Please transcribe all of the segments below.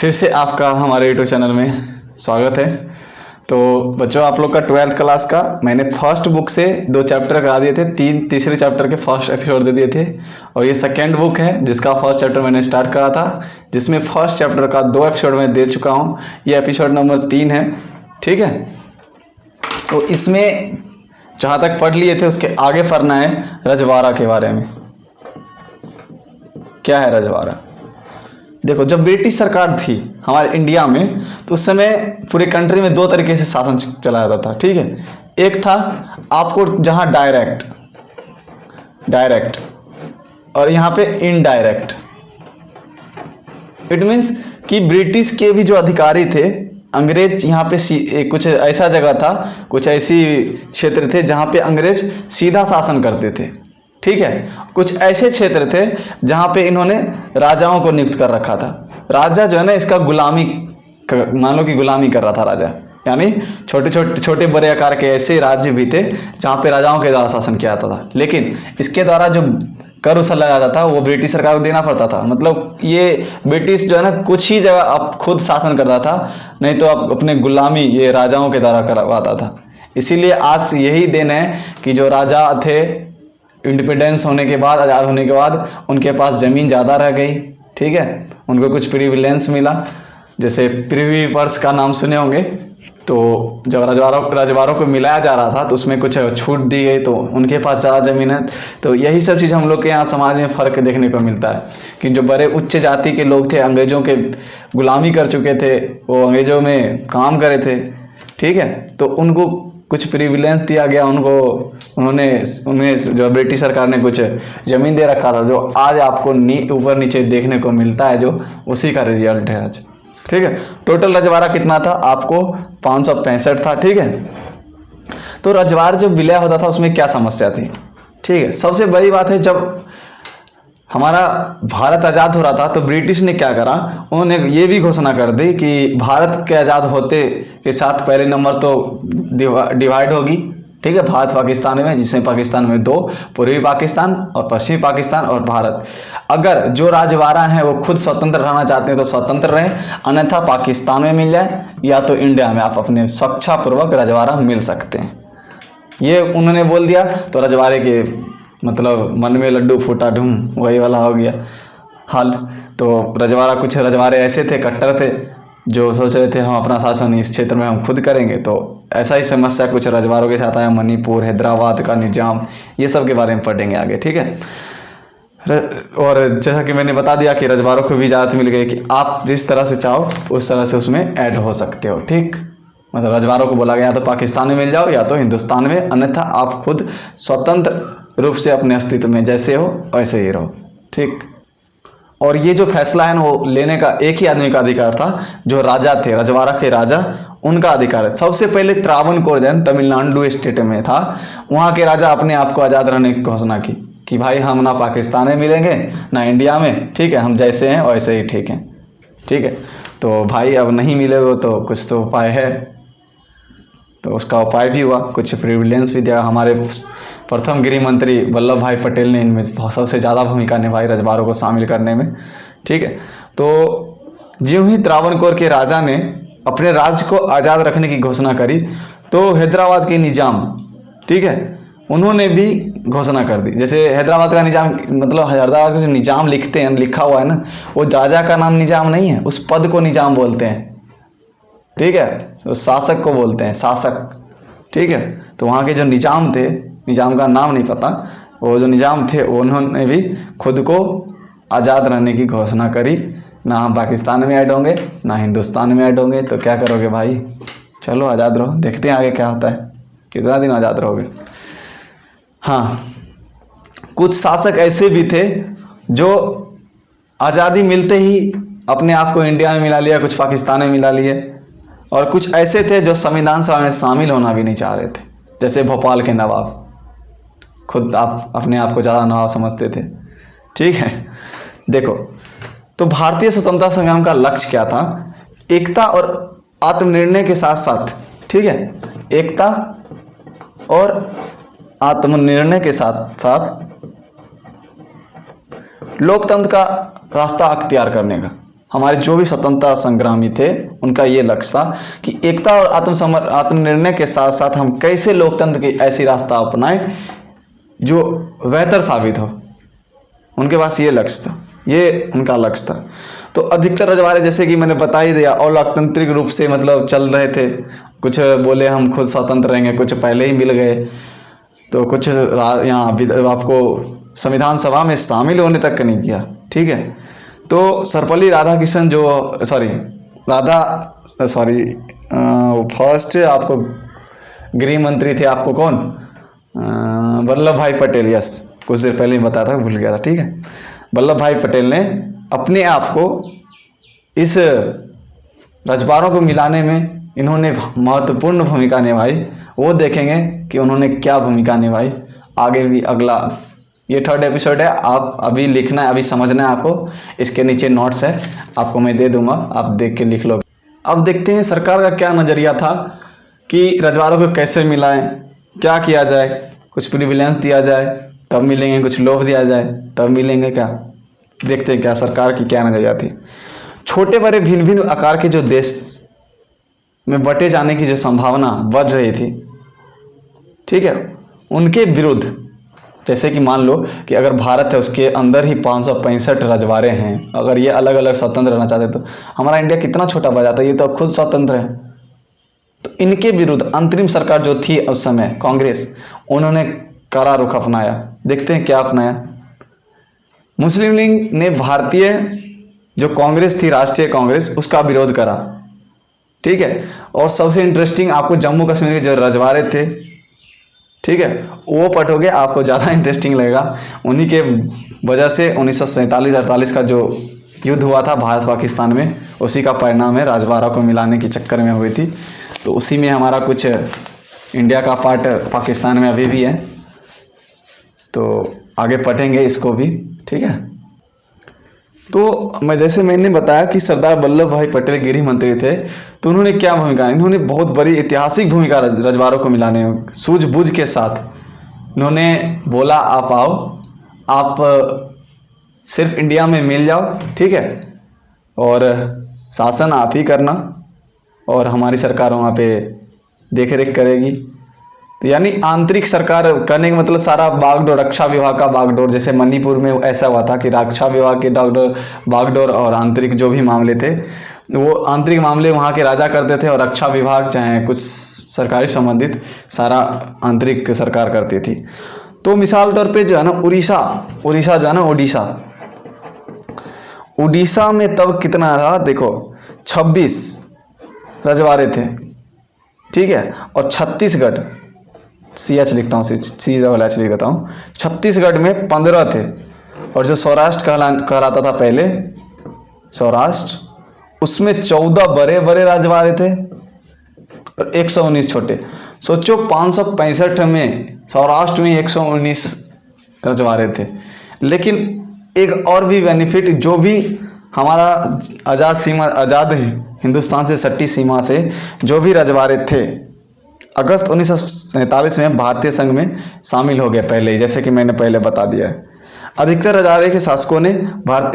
फिर से आपका हमारे यूट्यूब चैनल में स्वागत है। तो बच्चों, आप लोग का 12th क्लास का मैंने फर्स्ट बुक से 2 चैप्टर करा दिए थे, तीसरे चैप्टर के फर्स्ट एपिसोड दे दिए थे। और ये सेकेंड बुक है जिसका फर्स्ट चैप्टर मैंने स्टार्ट करा था, जिसमें फर्स्ट चैप्टर का 2 एपिसोड मैं दे चुका हूँ। ये एपिसोड नंबर 3 है, ठीक है। तो इसमें जहाँ तक पढ़ लिए थे उसके आगे पढ़ना है रजवाड़ा के बारे में। क्या है रजवाड़ा? देखो, जब ब्रिटिश सरकार थी हमारे इंडिया में, तो उस समय पूरे कंट्री में 2 तरीके से शासन चलाया जाता था, ठीक है। एक था आपको जहां डायरेक्ट और यहाँ पे इनडायरेक्ट। इट मीन्स कि ब्रिटिश के भी जो अधिकारी थे, अंग्रेज यहाँ पे कुछ ऐसा जगह था, कुछ ऐसी क्षेत्र थे जहाँ पे अंग्रेज सीधा शासन करते थे, ठीक है। कुछ ऐसे क्षेत्र थे जहाँ पे इन्होंने राजाओं को नियुक्त कर रखा था। राजा जो है ना, इसका गुलामी, मान लो कि गुलामी कर रहा था राजा, यानी छोटे बड़े आकार के ऐसे राज्य भी थे जहाँ पे राजाओं के द्वारा शासन किया जाता था। लेकिन इसके द्वारा जो कर वसूला जाता था वो ब्रिटिश सरकार को देना पड़ता था। मतलब ये ब्रिटिश जो है ना, कुछ ही जगह आप खुद शासन करता था, नहीं तो आप अपने गुलामी ये राजाओं के द्वारा करवाता था। इसीलिए आज यही दिन है कि जो राजा थे, इंडिपेंडेंस होने के बाद, आज़ाद होने के बाद, उनके पास ज़मीन ज़्यादा रह गई, ठीक है। उनको कुछ प्रिविलेंस मिला, जैसे प्रिवी पर्स का नाम सुने होंगे। तो जब रजवाड़ों को मिलाया जा रहा था तो उसमें कुछ छूट दी गई, तो उनके पास ज़्यादा ज़मीन है। तो यही सब चीज़ हम लोग के यहाँ समाज में फ़र्क देखने को मिलता है कि जो बड़े उच्च जाति के लोग थे, अंग्रेज़ों के गुलामी कर चुके थे, वो अंग्रेज़ों में काम करे थे, ठीक है। तो उनको कुछ प्रिविलेंस दिया गया, उन्हें जो ब्रिटिश सरकार ने कुछ ज़मीन दे रखा था, जो आज आपको ऊपर नीचे देखने को मिलता है, जो उसी का रिजल्ट है आज, ठीक है। टोटल रजवाड़ा कितना था? आपको 565 था, ठीक है। तो रजवाड़ा जो विलय होता था उसमें क्या समस्या थी, ठीक है। सबसे बड़ी बात है, जब हमारा भारत आज़ाद हो रहा था तो ब्रिटिश ने क्या करा, उन्होंने ये भी घोषणा कर दी कि भारत के आज़ाद होते के साथ पहले नंबर तो डिवाइड होगी, ठीक है, भारत पाकिस्तान में, जिसमें पाकिस्तान में 2, पूर्वी पाकिस्तान और पश्चिमी पाकिस्तान और भारत। अगर जो रजवाड़ा हैं वो खुद स्वतंत्र रहना चाहते हैं तो स्वतंत्र रहें, अन्यथा पाकिस्तान में मिल जाए या तो इंडिया में आप अपने स्वेच्छापूर्वक रजवाड़ा मिल सकते हैं। ये उन्होंने बोल दिया तो रजवाड़े के मतलब मन में लड्डू फूटा ढूम, वही वाला हो गया हाल। तो कुछ रजवाड़े ऐसे थे, कट्टर थे, जो सोच रहे थे हम अपना शासन इस क्षेत्र में हम खुद करेंगे। तो ऐसा ही समस्या कुछ रजवाड़ों के साथ आया, मणिपुर, हैदराबाद का निजाम, ये सब के बारे में पढ़ेंगे आगे, ठीक है। और जैसा कि मैंने बता दिया कि रजवाड़ों को भी इजाज़त मिल गई कि आप जिस तरह से चाहो उस तरह से उसमें ऐड हो सकते हो, ठीक। मतलब रजवाड़ों को बोला गया तो पाकिस्तान में मिल जाओ या तो हिंदुस्तान में, अन्यथा आप खुद स्वतंत्र रूप से अपने अस्तित्व में जैसे हो वैसे ही रहो, ठीक। और ये जो फैसला है ना, वो लेने का एक ही आदमी का अधिकार था, जो राजा थे, रजवाड़ा के राजा, उनका अधिकार है। सबसे पहले त्रावणकोर तमिलनाडु स्टेट में था, वहाँ के राजा अपने आप को आज़ाद रहने की घोषणा की कि भाई हम ना पाकिस्तान में मिलेंगे ना इंडिया में, ठीक है, हम जैसे हैं वैसे ही ठीक हैं, ठीक है। तो भाई अब नहीं मिले हो तो कुछ तो उपाय है, तो उसका उपाय भी हुआ, कुछ प्रिविलेंस भी दिया। हमारे प्रथम गृह मंत्री वल्लभ भाई पटेल ने इनमें सबसे ज़्यादा भूमिका निभाई रजवाड़ों को शामिल करने में, ठीक है। तो ज्यों ही त्रावणकोर के राजा ने अपने राज्य को आज़ाद रखने की घोषणा करी, तो हैदराबाद के निजाम, ठीक है, उन्होंने भी घोषणा कर दी। जैसे हैदराबाद का निजाम, मतलब हैदराबाद का जो निजाम लिखते हैं, लिखा हुआ है ना, वो राजा का नाम निजाम नहीं है, उस पद को निजाम बोलते हैं, ठीक है। तो शासक को बोलते हैं शासक, ठीक है। तो वहाँ के जो निजाम थे, निजाम का नाम नहीं पता, वो जो निजाम थे उन्होंने भी खुद को आज़ाद रहने की घोषणा करी, ना हम पाकिस्तान में ऐड होंगे ना हिंदुस्तान में ऐड होंगे। तो क्या करोगे भाई, चलो आज़ाद रहो, देखते हैं आगे क्या होता है, कितना दिन आज़ाद रहोगे। हाँ, कुछ शासक ऐसे भी थे जो आज़ादी मिलते ही अपने आप को इंडिया में मिला लिया, कुछ पाकिस्तान में मिला लिए, और कुछ ऐसे थे जो संविधान सभा में शामिल होना भी नहीं चाह रहे थे, जैसे भोपाल के नवाब, खुद आप अपने आप को ज़्यादा नवाब समझते थे, ठीक है। देखो, तो भारतीय स्वतंत्रता संग्राम का लक्ष्य क्या था? एकता और आत्मनिर्णय के साथ साथ, ठीक है, एकता और आत्मनिर्णय के साथ साथ लोकतंत्र का रास्ता अख्तियार करने का। हमारे जो भी स्वतंत्रता संग्रामी थे उनका ये लक्ष्य था कि एकता और आत्मनिर्णय के साथ साथ हम कैसे लोकतंत्र की ऐसी रास्ता अपनाएं जो बेहतर साबित हो। उनके पास ये लक्ष्य था, ये उनका लक्ष्य था। तो अधिकतर रजवाड़े जैसे कि मैंने बता ही दिया और लोकतांत्रिक रूप से मतलब चल रहे थे। कुछ बोले हम खुद स्वतंत्र रहेंगे, कुछ पहले ही मिल गए, तो कुछ यहाँ आपको संविधान सभा में शामिल होने तक नहीं किया। ठीक है, तो सर्वपल्ली राधाकृष्णन जो फर्स्ट आपको गृह मंत्री थे, आपको कौन, वल्लभ भाई पटेल। यस, कुछ देर पहले ही बताया था, भूल गया था। ठीक है, वल्लभ भाई पटेल ने अपने आप को इस रजवाड़ों को मिलाने में इन्होंने महत्वपूर्ण भूमिका निभाई। वो देखेंगे कि उन्होंने क्या भूमिका निभाई आगे भी। अगला ये 3rd एपिसोड है, आप अभी लिखना है, अभी समझना है आपको। इसके नीचे नोट्स है, आपको मैं दे दूंगा, आप देख के लिख लो। अब देखते हैं सरकार का क्या नज़रिया था कि रजवाड़ों को कैसे मिलाएं, क्या किया जाए। कुछ प्रिविलेंस दिया जाए तब मिलेंगे, कुछ लोभ दिया जाए तब मिलेंगे, क्या देखते हैं क्या सरकार की क्या नज़रिया थी। छोटे बड़े भिन्न भिन्न आकार के जो देश में बटे जाने की जो संभावना बढ़ रही थी, ठीक है, उनके विरुद्ध, जैसे कि मान लो कि अगर भारत है उसके अंदर ही 565 रजवाड़े हैं, अगर ये अलग अलग स्वतंत्र रहना चाहते तो हमारा इंडिया कितना छोटा बच जाता। ये तो खुद स्वतंत्र है। तो इनके विरुद्ध अंतरिम सरकार जो थी उस समय कांग्रेस, उन्होंने कड़ा रुख अपनाया। देखते हैं क्या अपनाया। मुस्लिम लीग ने भारतीय जो कांग्रेस थी, राष्ट्रीय कांग्रेस, उसका विरोध करा। ठीक है, और सबसे इंटरेस्टिंग आपको जम्मू कश्मीर के जो रजवाड़े थे, ठीक है, वो पढ़ोगे आपको ज़्यादा इंटरेस्टिंग लगेगा। उन्हीं के वजह से 1947-48 का जो युद्ध हुआ था भारत पाकिस्तान में, उसी का परिणाम है, रजवाड़ों को मिलाने के चक्कर में हुई थी। तो उसी में हमारा कुछ इंडिया का पार्ट पाकिस्तान में अभी भी है, तो आगे पढ़ेंगे इसको भी। ठीक है, तो मैंने बताया कि सरदार वल्लभ भाई पटेल गृह मंत्री थे, तो उन्होंने क्या भूमिका, इन्होंने बहुत बड़ी ऐतिहासिक भूमिका रजवाड़ों को मिलाने में सूझबूझ के साथ इन्होंने बोला, आप आओ, आप सिर्फ इंडिया में मिल जाओ, ठीक है, और शासन आप ही करना और हमारी सरकार वहाँ पे देख रेख करेगी। तो यानी आंतरिक सरकार करने का मतलब सारा बागडोर, रक्षा विभाग का बागडोर, जैसे मणिपुर में ऐसा हुआ था कि रक्षा विभाग के बागडोर और आंतरिक जो भी मामले थे, वो आंतरिक मामले वहाँ के राजा करते थे और रक्षा विभाग चाहे कुछ सरकारी संबंधित सारा आंतरिक सरकार करती थी। तो मिसाल तौर पे जो है ना उड़ीसा जो है ना, उड़ीसा में तब कितना था, देखो 26 रजवाड़े थे, ठीक है, और छत्तीसगढ़, CH लिखता हूँ, CH लिख देता हूँ, छत्तीसगढ़ में 15 थे। और जो सौराष्ट्र कहलाता था पहले, सौराष्ट्र, उसमें 14 बड़े बड़े रजवाड़े थे और 119 छोटे। सोचो 565 में सौराष्ट्र में 119 रजवाड़े थे। लेकिन एक और भी बेनिफिट, जो भी हमारा आज़ाद हिंदुस्तान से सटी सीमा से जो भी रजवाड़े थे, अगस्त 1947 में भारतीय संघ में शामिल हो गए पहले ही, जैसे कि मैंने पहले बता दिया है। अधिकतर रजवाड़े के शासकों ने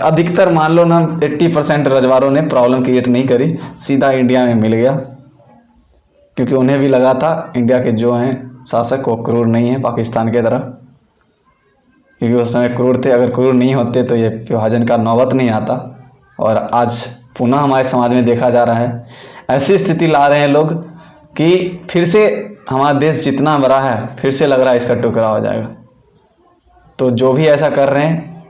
अधिकतर मान लो ना 80% रजवाड़ों ने प्रॉब्लम क्रिएट नहीं करी, सीधा इंडिया में मिल गया, क्योंकि उन्हें भी लगा था इंडिया के जो हैं शासक वो क्रूर नहीं है पाकिस्तान की तरह, क्योंकि उस समय क्रूर थे। अगर क्रूर नहीं होते तो ये विभाजन का नौबत नहीं आता। और आज पुनः हमारे समाज में देखा जा रहा है, ऐसी स्थिति ला रहे हैं लोग कि फिर से हमारा देश जितना बड़ा है, फिर से लग रहा है इसका टुकड़ा हो जाएगा। तो जो भी ऐसा कर रहे हैं,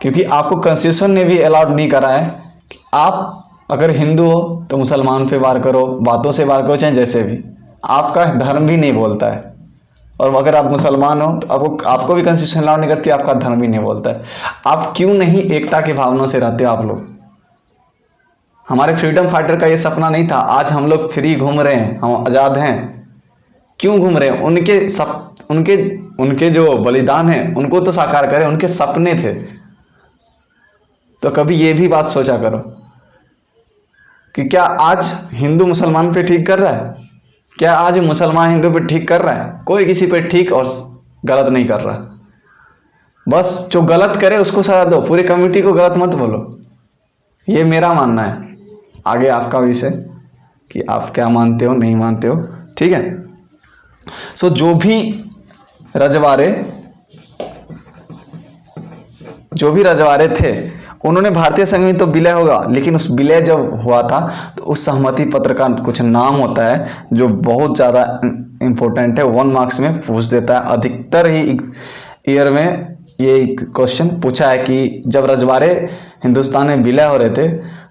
क्योंकि आपको कॉन्स्टिट्यूशन ने भी अलाउड नहीं करा है कि आप अगर हिंदू हो तो मुसलमान पे वार करो, बातों से वार करो, चाहे जैसे भी, आपका धर्म भी नहीं बोलता है। और अगर आप मुसलमान हो तो आपको भी कॉन्स्टिट्यूशन अलाउड नहीं करती, आपका धर्म भी नहीं बोलता है। आप क्यों नहीं एकता की भावना से रहते हो आप लोग? हमारे फ्रीडम फाइटर का ये सपना नहीं था, आज हम लोग फ्री घूम रहे हैं, हम आज़ाद हैं। क्यों घूम रहे हैं? उनके जो बलिदान है उनको तो साकार करें, उनके सपने थे। तो कभी ये भी बात सोचा करो कि क्या आज हिंदू मुसलमान पे ठीक कर रहा है? क्या आज मुसलमान हिंदू पे ठीक कर रहा है? कोई किसी पे ठीक और गलत नहीं कर रहा। बस जो गलत करे उसको सजा दो, पूरी कम्युनिटी को गलत मत बोलो। ये मेरा मानना है, आगे आपका विषय कि आप क्या मानते हो नहीं मानते हो, ठीक है। सो जो भी रजवाड़े थे उन्होंने भारतीय संघ में तो विलय होगा, लेकिन उस विलय जब हुआ था तो उस सहमति पत्र का कुछ नाम होता है जो बहुत ज़्यादा इम्पोर्टेंट है, 1 मार्क्स में पूछ देता है। अधिकतर ही ईयर में ये क्वेश्चन पूछा है कि जब रजवाड़े हिंदुस्तान में विलय हो रहे थे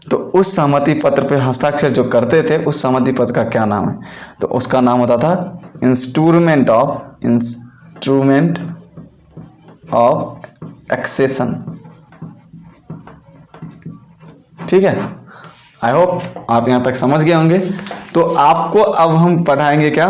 तो उस सहमति पत्र पे हस्ताक्षर जो करते थे उस सहमति पत्र का क्या नाम है, तो उसका नाम होता था इंस्ट्रूमेंट ऑफ एक्सेशन, ठीक है। आई होप आप यहाँ तक समझ गए होंगे। तो आपको अब हम पढ़ाएंगे क्या,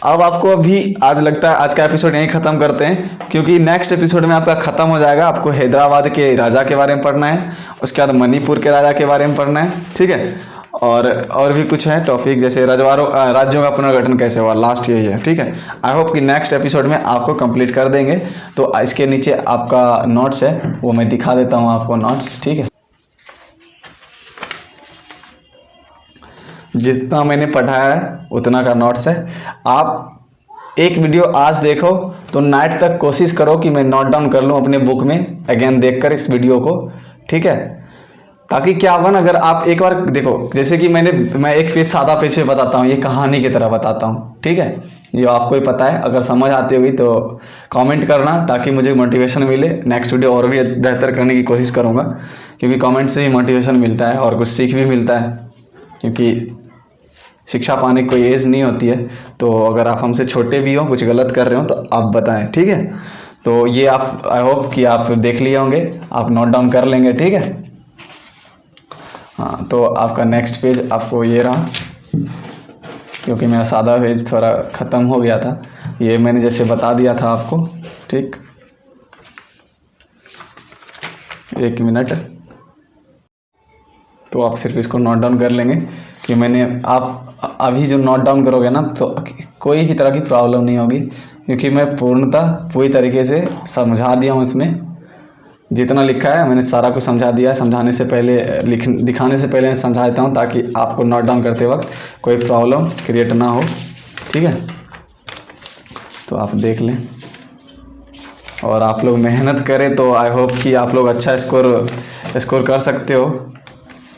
अब आपको अभी आज लगता है आज का एपिसोड यहीं ख़त्म करते हैं, क्योंकि नेक्स्ट एपिसोड में आपका ख़त्म हो जाएगा। आपको हैदराबाद के राजा के बारे में पढ़ना है, उसके बाद मणिपुर के राजा के बारे में पढ़ना है, ठीक है। और भी कुछ है टॉपिक, जैसे राज्यों का पुनर्गठन कैसे हुआ, लास्ट यही है, ठीक है। आई होप कि नेक्स्ट एपिसोड में आपको कंप्लीट कर देंगे। तो इसके नीचे आपका नोट्स है, वो मैं दिखा देता हूँ आपको नोट्स, ठीक है। जितना मैंने पढ़ाया है उतना का नोट्स है। आप एक वीडियो आज देखो तो नाइट तक कोशिश करो कि मैं नोट डाउन कर लूँ अपने बुक में अगेन देखकर इस वीडियो को, ठीक है। ताकि क्या होगा ना, अगर आप एक बार देखो, जैसे कि मैं एक पेज सादा पेज पे बताता हूँ, ये कहानी की तरह बताता हूँ, ठीक है। ये आपको ही पता है, अगर समझ आती होगी तो कमेंट करना ताकि मुझे मोटिवेशन मिले, नेक्स्ट वीडियो और भी बेहतर करने की कोशिश करूँगा, क्योंकि कमेंट से ही मोटिवेशन मिलता है और कुछ सीख भी मिलता है, क्योंकि शिक्षा पाने की कोई एज नहीं होती है। तो अगर आप हमसे छोटे भी हो, कुछ गलत कर रहे हो तो आप बताएं, ठीक है। तो ये आप आई होप कि आप देख लिए होंगे, आप नोट डाउन कर लेंगे, ठीक है। हाँ, तो आपका नेक्स्ट पेज आपको ये रहा, क्योंकि मेरा सादा पेज थोड़ा ख़त्म हो गया था, ये मैंने जैसे बता दिया था आपको, ठीक। 1 मिनट, तो आप सिर्फ इसको नोट डाउन कर लेंगे कि आप अभी जो नोट डाउन करोगे ना तो कोई भी तरह की प्रॉब्लम नहीं होगी, क्योंकि मैं पूरी तरीके से समझा दिया हूँ। इसमें जितना लिखा है मैंने सारा कुछ समझा दिया है, समझाने से पहले दिखाने से पहले मैं समझा देता हूँ, ताकि आपको नोट डाउन करते वक्त कोई प्रॉब्लम क्रिएट ना हो, ठीक है। तो आप देख लें और आप लोग मेहनत करें तो आई होप कि आप लोग अच्छा स्कोर कर सकते हो,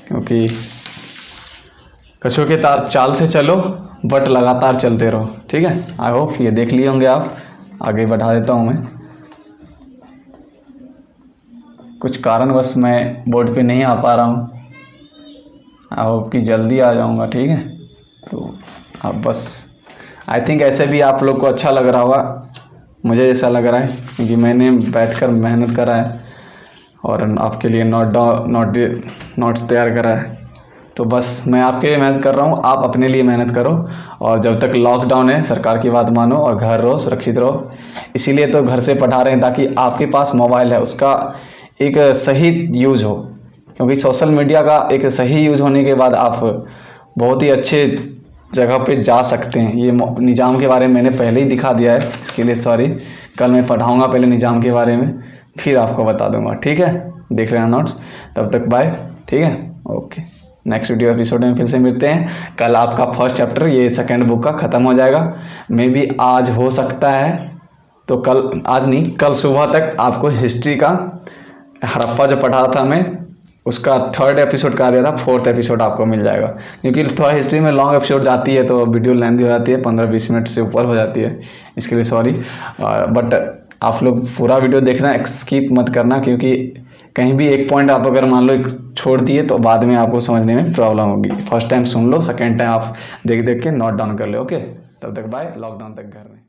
क्योंकि कछुए के चाल से चलो बट लगातार चलते रहो, ठीक है। आई होप ये देख लिए होंगे आप। आगे बढ़ा देता हूँ मैं, कुछ कारणवश मैं बोर्ड पे नहीं आ पा रहा हूँ, आई होप कि जल्दी आ जाऊँगा, ठीक है। तो आप बस आई थिंक ऐसे भी आप लोग को अच्छा लग रहा होगा, मुझे ऐसा लग रहा है, क्योंकि मैंने बैठकर मेहनत करा है और आपके लिए नोट्स तैयार करा है। तो बस मैं आपके लिए मेहनत कर रहा हूँ, आप अपने लिए मेहनत करो। और जब तक लॉकडाउन है सरकार की बात मानो और घर रहो, सुरक्षित रहो। इसीलिए तो घर से पढ़ा रहे हैं, ताकि आपके पास मोबाइल है उसका एक सही यूज हो, क्योंकि सोशल मीडिया का एक सही यूज होने के बाद आप बहुत ही अच्छे जगह पे जा सकते हैं। ये निज़ाम के बारे में मैंने पहले ही दिखा दिया है, इसके लिए सॉरी। कल मैं पढ़ाऊँगा पहले निज़ाम के बारे में, फिर आपको बता दूंगा, ठीक है। देख रहे हैं नोट्स, तब तक बाय, ठीक है, ओके। नेक्स्ट वीडियो एपिसोड में फिर से मिलते हैं। कल आपका फर्स्ट चैप्टर ये सेकंड बुक का ख़त्म हो जाएगा, मे बी आज हो सकता है, तो कल, आज नहीं, कल सुबह तक आपको हिस्ट्री का हड़प्पा जो पढ़ा था मैं उसका 3rd एपिसोड करा दिया था, 4th एपिसोड आपको मिल जाएगा, क्योंकि थोड़ा हिस्ट्री में लॉन्ग एपिसोड जाती है तो वीडियो लेंथी हो जाती है, 15-20 मिनट से ऊपर हो जाती है, इसके लिए सॉरी। बट आप लोग पूरा वीडियो देखना, स्किप मत करना, क्योंकि कहीं भी एक पॉइंट आप अगर मान लो छोड़ दिए तो बाद में आपको समझने में प्रॉब्लम होगी। फर्स्ट टाइम सुन लो, सेकेंड टाइम आप देख के नोट डाउन कर लो, ओके। तब तक बाय, लॉकडाउन तक घर में।